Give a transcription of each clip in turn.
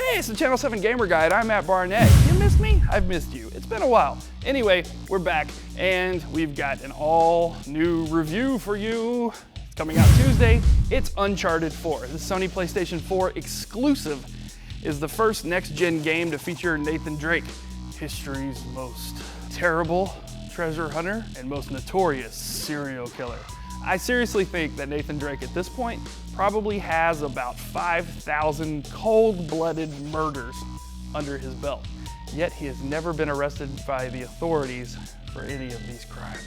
Hey, it's the Channel 7 Gamer Guide. I'm at Barnette. You missed me? I've missed you. It's been a while. Anyway, we're back and we've got an all new review for you. It's coming out Tuesday. It's Uncharted 4. The Sony PlayStation 4 exclusive is the first next-gen game to feature Nathan Drake, history's most terrible treasure hunter and most notorious serial killer. I seriously think that Nathan Drake at this point probably has about 5,000 cold-blooded murders under his belt. Yet he has never been arrested by the authorities for any of these crimes.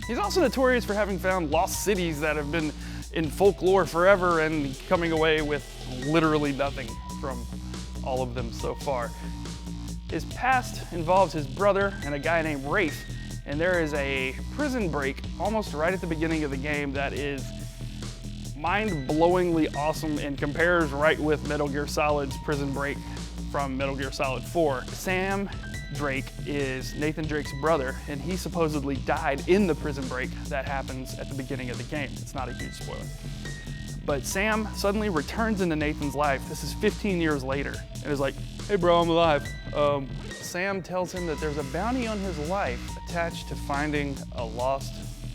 He's also notorious for having found lost cities that have been in folklore forever and coming away with literally nothing from all of them so far. His past involves his brother and a guy named Rafe, and there is a prison break almost right at the beginning of the game that is mind-blowingly awesome and compares right with Metal Gear Solid's prison break from Metal Gear Solid 4. Sam Drake is Nathan Drake's brother, and he supposedly died in the prison break that happens at the beginning of the game. It's not a huge spoiler. But Sam suddenly returns into Nathan's life. This is 15 years later, and is like, hey bro, I'm alive. Sam tells him that there's a bounty on his life attached to finding a lost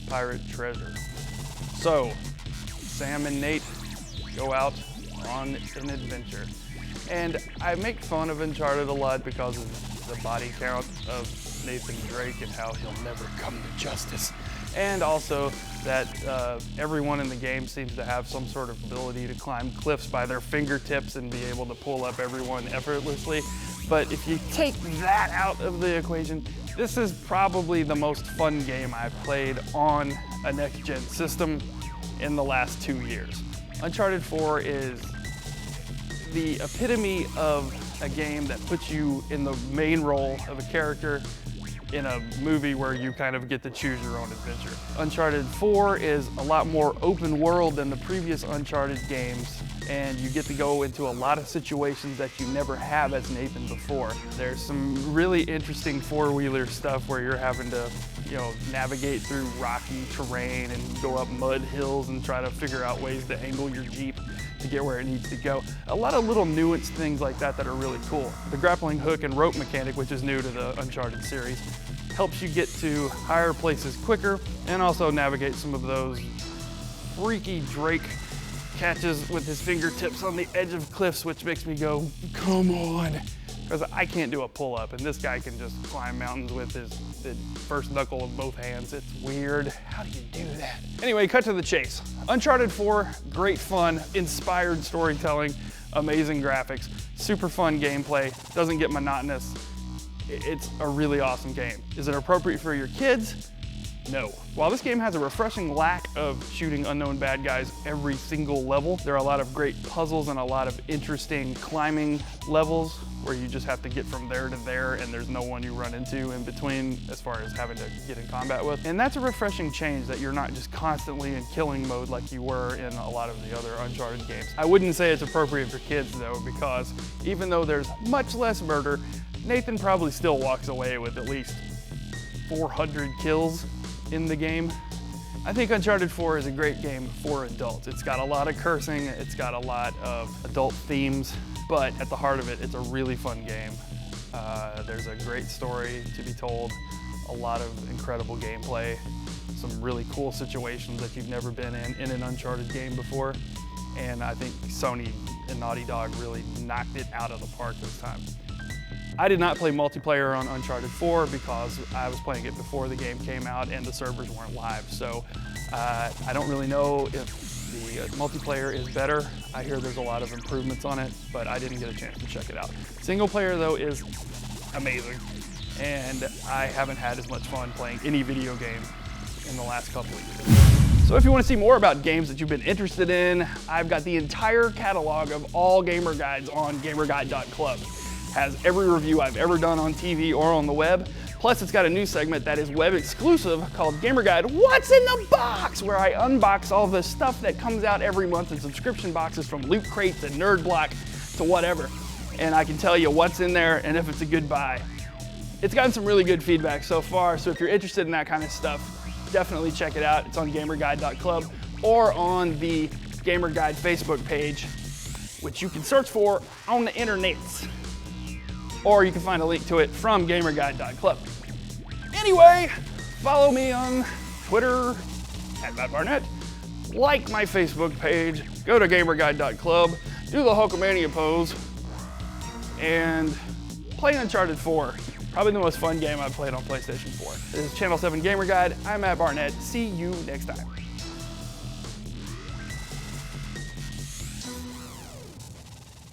pirate treasure. So, Sam and Nate go out on an adventure. And I make fun of Uncharted a lot because of the body count of Nathan Drake and how he'll never come to justice. And also that everyone in the game seems to have some sort of ability to climb cliffs by their fingertips and be able to pull up everyone effortlessly. But if you take that out of the equation, this is probably the most fun game I've played on a next-gen system in the last 2 years. Uncharted 4 is the epitome of a game that puts you in the main role of a character in a movie where you kind of get to choose your own adventure. Uncharted 4 is a lot more open world than the previous Uncharted games, and you get to go into a lot of situations that you never have as Nathan before. There's some really interesting four-wheeler stuff where you're having to, navigate through rocky terrain and go up mud hills and try to figure out ways to angle your Jeep to get where it needs to go. A lot of little nuanced things like that that are really cool. The grappling hook and rope mechanic, which is new to the Uncharted series, helps you get to higher places quicker and also navigate some of those freaky Drake catches with his fingertips on the edge of cliffs, which makes me go, come on. Because I can't do a pull-up, and this guy can just climb mountains with the first knuckle of both hands. It's weird. How do you do that? Anyway, cut to the chase. Uncharted 4, great fun, inspired storytelling, amazing graphics, super fun gameplay, doesn't get monotonous. It's a really awesome game. Is it appropriate for your kids? No. While this game has a refreshing lack of shooting unknown bad guys every single level, there are a lot of great puzzles and a lot of interesting climbing levels where you just have to get from there to there and there's no one you run into in between as far as having to get in combat with. And that's a refreshing change, that you're not just constantly in killing mode like you were in a lot of the other Uncharted games. I wouldn't say it's appropriate for kids though, because even though there's much less murder, Nathan probably still walks away with at least 400 kills in the game. I think Uncharted 4 is a great game for adults. It's got a lot of cursing, it's got a lot of adult themes, but at the heart of it, it's a really fun game. There's a great story to be told, a lot of incredible gameplay, some really cool situations that you've never been in an Uncharted game before, and I think Sony and Naughty Dog really knocked it out of the park this time. I did not play multiplayer on Uncharted 4 because I was playing it before the game came out and the servers weren't live. So I don't really know if the multiplayer is better. I hear there's a lot of improvements on it, but I didn't get a chance to check it out. Single player though is amazing. And I haven't had as much fun playing any video game in the last couple of years. So if you want to see more about games that you've been interested in, I've got the entire catalog of all gamer guides on gamerguide.club. Has every review I've ever done on TV or on the web. Plus it's got a new segment that is web exclusive called Gamer Guide What's in the Box, where I unbox all the stuff that comes out every month in subscription boxes, from Loot Crates and Nerd Block to whatever. And I can tell you what's in there and if it's a good buy. It's gotten some really good feedback so far, so if you're interested in that kind of stuff, definitely check it out. It's on gamerguide.club or on the Gamer Guide Facebook page, which you can search for on the internet. Or you can find a link to it from gamerguide.club. Anyway, follow me on Twitter at Barnette, like my Facebook page, go to gamerguide.club, do the Hulkamania pose, and play Uncharted 4. Probably the most fun game I've played on PlayStation 4. This is Channel 7 Gamer Guide. I'm Matt Barnette. See you next time.